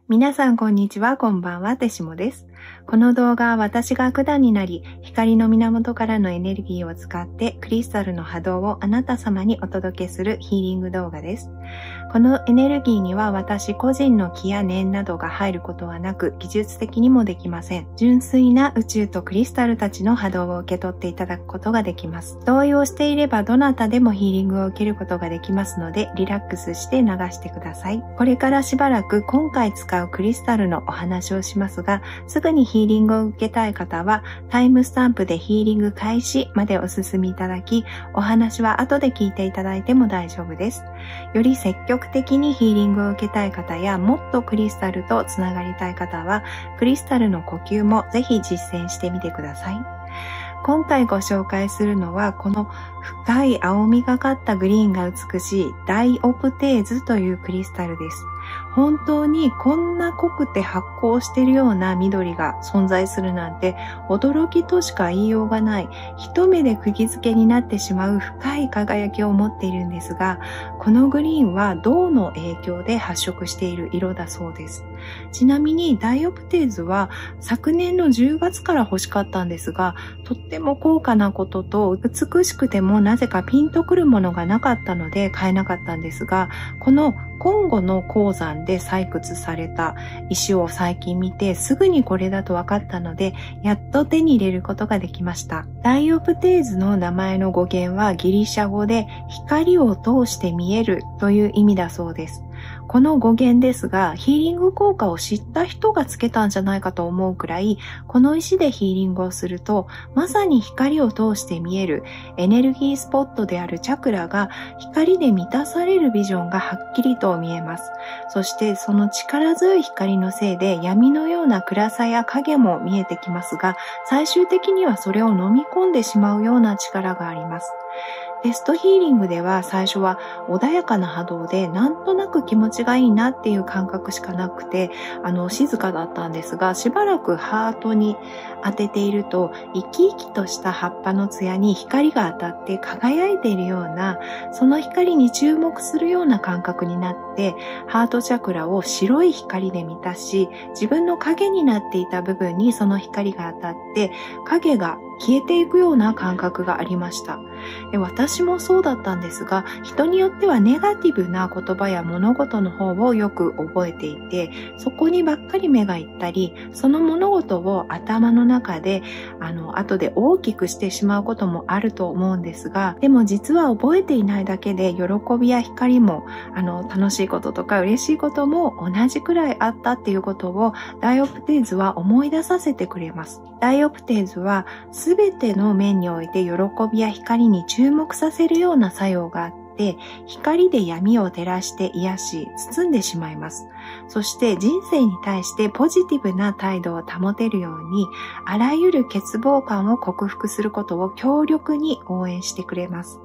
皆さんこんにちは、こんばんは、てしもです。この動画は私が管になり、光の源からのエネルギーを使ってクリスタルの波動をあなた様にお届けするヒーリング動画です。このエネルギーには私個人の気や念などが入ることはなく、技術的にもできません。純粋な宇宙とクリスタルたちの波動を受け取っていただくことができます。同意をしていればどなたでもヒーリングを受けることができますので、リラックスして流してください。これからしばらく今回使うクリスタルのお話をしますが、すぐにヒーリングを受けたい方はタイムスタンプでヒーリング開始までお進みいただき、お話は後で聞いていただいても大丈夫です。より積極的にヒーリングを受けたい方や、もっとクリスタルとつながりたい方は、クリスタルの呼吸もぜひ実践してみてください。今回ご紹介するのは、この深い青みがかったグリーンが美しいダイオプテーズというクリスタルです。本当にこんな濃くて発光しているような緑が存在するなんて驚きとしか言いようがない、一目で釘付けになってしまう深い輝きを持っているんですが、このグリーンは銅の影響で発色している色だそうです。ちなみにダイオプテーズは昨年の10月から欲しかったんですが、とっても高価なことと美しくてもなぜかピンとくるものがなかったので買えなかったんですが、このコンゴの鉱山で採掘された石を最近見てすぐにこれだと分かったので、やっと手に入れることができました。ダイオプテーズの名前の語源はギリシャ語で光を通して見えるという意味だそうです。この語源ですが、ヒーリング効果を知った人がつけたんじゃないかと思うくらい、この石でヒーリングをすると、まさに光を通して見えるエネルギースポットであるチャクラが光で満たされるビジョンがはっきりと見えます。そしてその力強い光のせいで闇のような暗さや影も見えてきますが、最終的にはそれを飲み込んでしまうような力があります。テストヒーリングでは最初は穏やかな波動でなんとなく気持ちがいいなっていう感覚しかなくて、静かだったんですが、しばらくハートに当てていると生き生きとした葉っぱの艶に光が当たって輝いているような、その光に注目するような感覚になって、ハートチャクラを白い光で満たし、自分の影になっていた部分にその光が当たって影が消えていくような感覚がありました。で、私もそうだったんですが、人によってはネガティブな言葉や物事の方をよく覚えていて、そこにばっかり目がいったり、その物事を頭の中で後で大きくしてしまうこともあると思うんですが、でも実は覚えていないだけで喜びや光も楽しいこととか嬉しいことも同じくらいあったっていうことをダイオプテーズは思い出させてくれます。ダイオプテーズはすべての面において喜びや光に注目させるような作用があって、光で闇を照らして癒し、包んでしまいます。そして人生に対してポジティブな態度を保てるように、あらゆる欠乏感を克服することを強力に応援してくれます。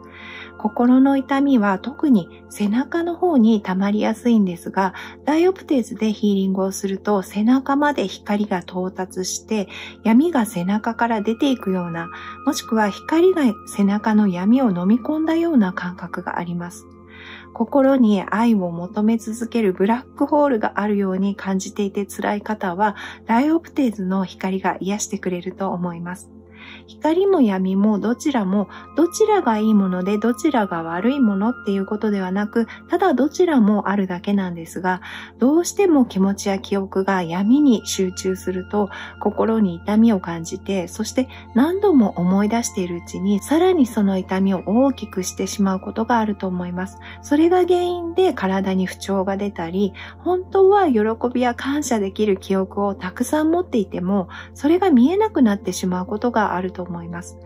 心の痛みは特に背中の方に溜まりやすいんですが、ダイオプテーズでヒーリングをすると背中まで光が到達して闇が背中から出ていくような、もしくは光が背中の闇を飲み込んだような感覚があります。心に愛を求め続けるブラックホールがあるように感じていて辛い方は、ダイオプテーズの光が癒してくれると思います。光も闇もどちらがいいものでどちらが悪いものっていうことではなく、ただどちらもあるだけなんですが、どうしても気持ちや記憶が闇に集中すると心に痛みを感じて、そして何度も思い出しているうちにさらにその痛みを大きくしてしまうことがあると思います。それが原因で体に不調が出たり、本当は喜びや感謝できる記憶をたくさん持っていても、それが見えなくなってしまうことがあると思います。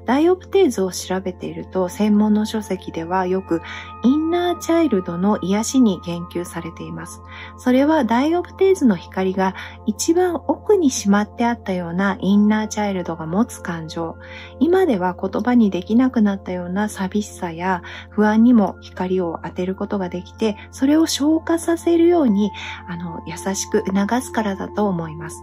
ダイオプテーズを調べていると、専門の書籍ではよくインナーチャイルドの癒しに言及されています。それはダイオプテーズの光が一番奥にしまってあったようなインナーチャイルドが持つ感情、今では言葉にできなくなったような寂しさや不安にも光を当てることができて、それを消化させるように優しく促すからだと思います。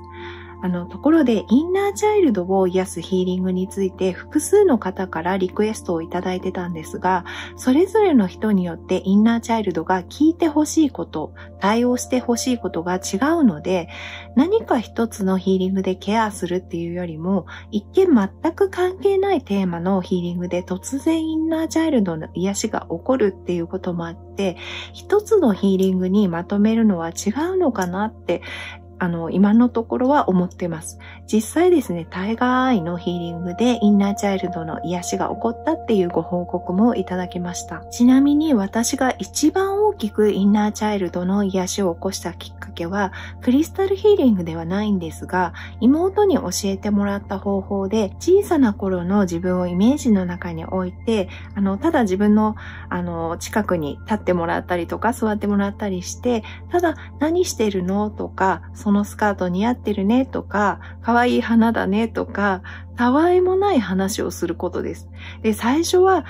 ところでインナーチャイルドを癒すヒーリングについて複数の方からリクエストをいただいてたんですが、それぞれの人によってインナーチャイルドが聞いてほしいこと、対応してほしいことが違うので、何か一つのヒーリングでケアするっていうよりも、一見全く関係ないテーマのヒーリングで突然インナーチャイルドの癒しが起こるっていうこともあって、一つのヒーリングにまとめるのは違うのかなって今のところは思ってます。実際ですね、対外のヒーリングでインナーチャイルドの癒しが起こったっていうご報告もいただきました。ちなみに私が一番大きくインナーチャイルドの癒しを起こしたきっかけは、クリスタルヒーリングではないんですが、妹に教えてもらった方法で、小さな頃の自分をイメージの中に置いて、ただ自分の、近くに立ってもらったりとか座ってもらったりして、ただ何してるのとか、そのスカート似合ってるねとか、可愛い花だねとか、たわいもない話をすることです。で、最初は、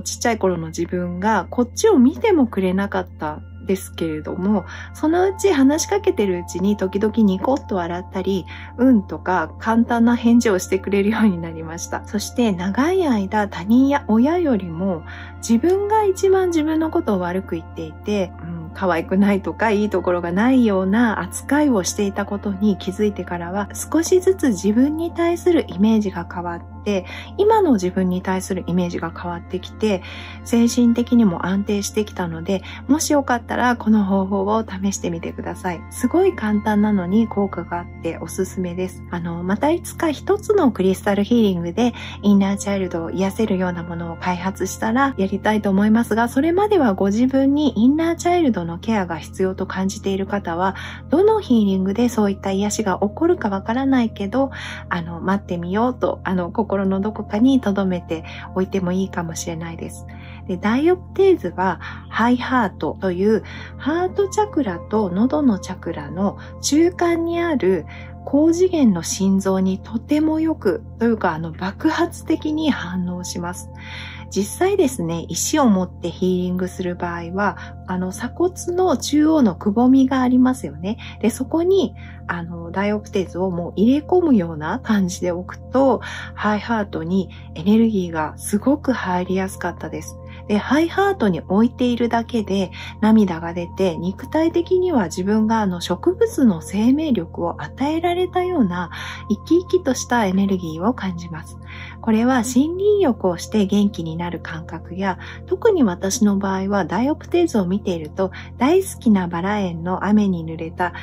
ちっちゃい頃の自分がこっちを見てもくれなかったですけれども、そのうち話しかけてるうちに時々ニコッと笑ったり、うんとか簡単な返事をしてくれるようになりました。そして長い間他人や親よりも自分が一番自分のことを悪く言っていて、可愛くないとかいいところがないような扱いをしていたことに気づいてからは、少しずつ自分に対するイメージが変わって、今の自分に対するイメージが変わってきて、精神的にも安定してきたので、もしよかったらこの方法を試してみてください。すごい簡単なのに効果があっておすすめです。またいつか一つのクリスタルヒーリングでインナーチャイルドを癒せるようなものを開発したらやりたいと思いますが、それまではご自分にインナーチャイルドのケアが必要と感じている方は、どのヒーリングでそういった癒しが起こるかわからないけど、待ってみようと、心のどこかに留めておいてもいいかもしれないです。で、ダイオプテーズはハイハートというハートチャクラと喉のチャクラの中間にある高次元の心臓にとてもよくというか爆発的に反応します。実際ですね、石を持ってヒーリングする場合は、鎖骨の中央のくぼみがありますよね。で、そこに、ダイオプテーズをもう入れ込むような感じで置くと、ハイハートにエネルギーがすごく入りやすかったです。で、ハイハートに置いているだけで涙が出て、肉体的には自分が植物の生命力を与えられたような生き生きとしたエネルギーを感じます。これは森林浴をして元気になる感覚や、特に私の場合はダイオプテーズを見ていると大好きなバラ園の雨に濡れた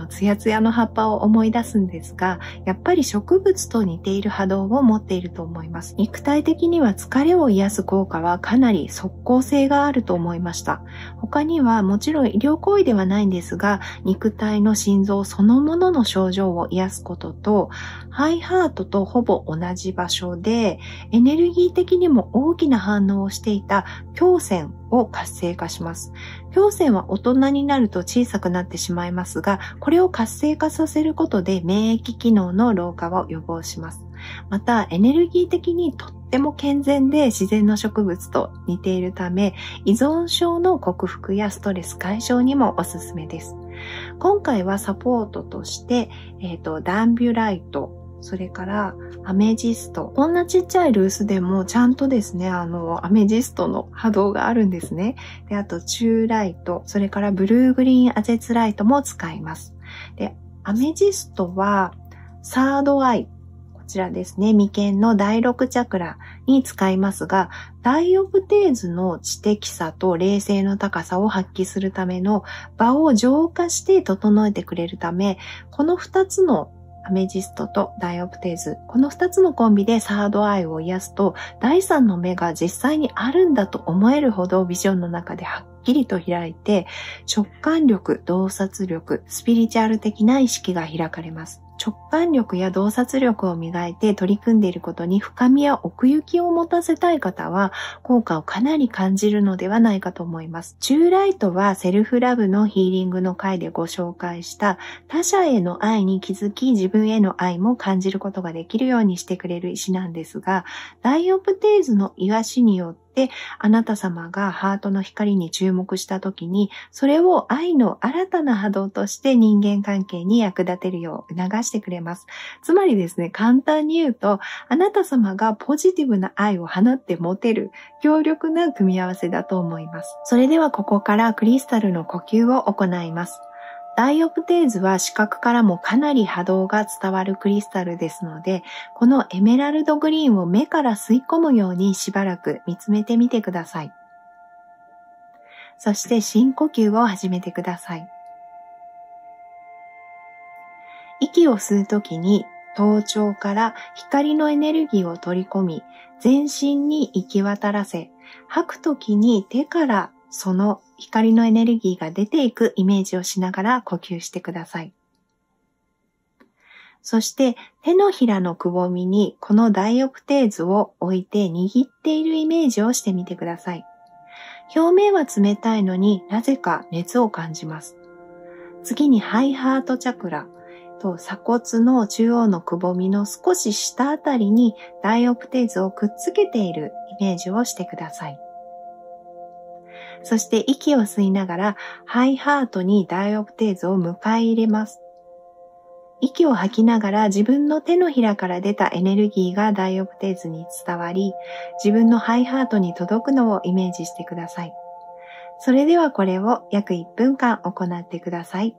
ツヤツヤの葉っぱを思い出すんですが、やっぱり植物と似ている波動を持っていると思います。肉体的には疲れを癒す効果はかなり即効性があると思いました。他にはもちろん医療行為ではないんですが、肉体の心臓そのものの症状を癒すことと、ハイハートとほぼ同じ場所でエネルギー的にも大きな反応をしていた胸腺を活性化します。胸腺は大人になると小さくなってしまいますが、これを活性化させることで免疫機能の老化を予防します。またエネルギー的にとっても健全で自然の植物と似ているため、依存症の克服やストレス解消にもおすすめです。今回はサポートとして、ダンビュライト、それからアメジスト。こんなちっちゃいルースでもちゃんとですね、アメジストの波動があるんですね。で、あとチューライト、それからブルーグリーンアゼツライトも使います。で、アメジストはサードアイ。こちらですね、眉間の第6チャクラに使いますが、ダイオプテーズの知的さと霊性の高さを発揮するための場を浄化して整えてくれるため、この2つのアメジストとダイオプテーズ、この2つのコンビでサードアイを癒すと、第3の目が実際にあるんだと思えるほどビジョンの中ではっきりと開いて、直感力、洞察力、スピリチュアル的な意識が開かれます。直感力や洞察力を磨いて取り組んでいることに深みや奥行きを持たせたい方は効果をかなり感じるのではないかと思います。チューライトはセルフラブのヒーリングの回でご紹介した他者への愛に気づき自分への愛も感じることができるようにしてくれる石なんですが、ダイオプテーズの癒しによって、あなた様がハートの光に注目したときに、それを愛の新たな波動として人間関係に役立てるよう促してくれます。つまりですね、簡単に言うと、あなた様がポジティブな愛を放って持てる強力な組み合わせだと思います。それではここからクリスタルの呼吸を行います。ダイオプテーズは視覚からもかなり波動が伝わるクリスタルですので、このエメラルドグリーンを目から吸い込むようにしばらく見つめてみてください。そして深呼吸を始めてください。息を吸うときに頭頂から光のエネルギーを取り込み、全身に行き渡らせ、吐くときに手からその光のエネルギーが出ていくイメージをしながら呼吸してください。そして手のひらのくぼみにこのダイオプテーズを置いて握っているイメージをしてみてください。表面は冷たいのになぜか熱を感じます。次にハイハートチャクラと鎖骨の中央のくぼみの少し下あたりにダイオプテーズをくっつけているイメージをしてください。そして息を吸いながらハイハートにダイオプテーズを迎え入れます。息を吐きながら自分の手のひらから出たエネルギーがダイオプテーズに伝わり、自分のハイハートに届くのをイメージしてください。それではこれを約1分間行ってください。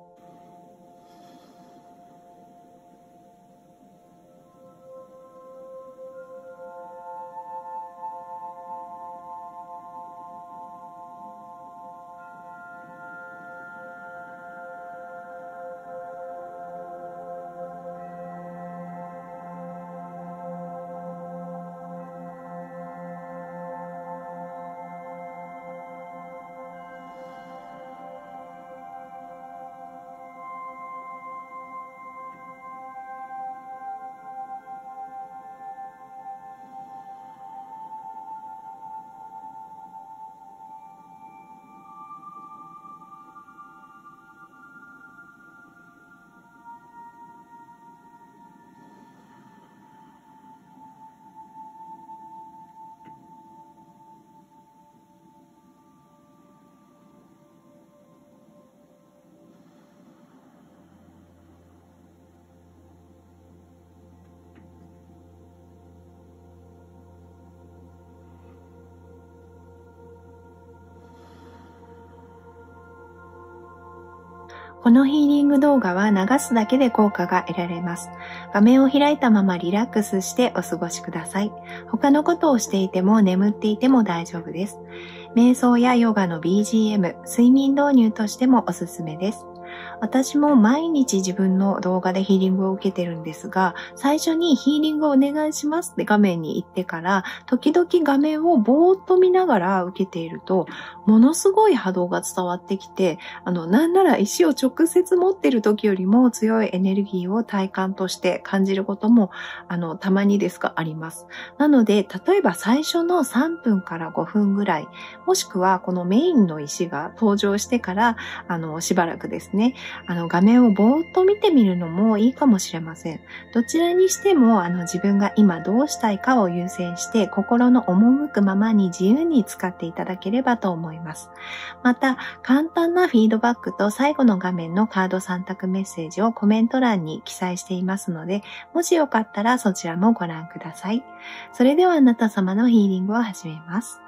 このヒーリング動画は流すだけで効果が得られます。画面を開いたままリラックスしてお過ごしください。他のことをしていても眠っていても大丈夫です。瞑想やヨガの BGM、睡眠導入としてもおすすめです。私も毎日自分の動画でヒーリングを受けてるんですが、最初にヒーリングお願いしますって画面に行ってから、時々画面をぼーっと見ながら受けていると、ものすごい波動が伝わってきて、なんなら石を直接持っている時よりも強いエネルギーを体感として感じることも、たまにですがあります。なので、例えば最初の3分から5分ぐらい、もしくはこのメインの石が登場してから、しばらくですね、画面をぼーっと見てみるのもいいかもしれません。どちらにしても、自分が今どうしたいかを優先して、心の赴くままに自由に使っていただければと思います。また、簡単なフィードバックと最後の画面のカード3択メッセージをコメント欄に記載していますので、もしよかったらそちらもご覧ください。それではあなた様のヒーリングを始めます。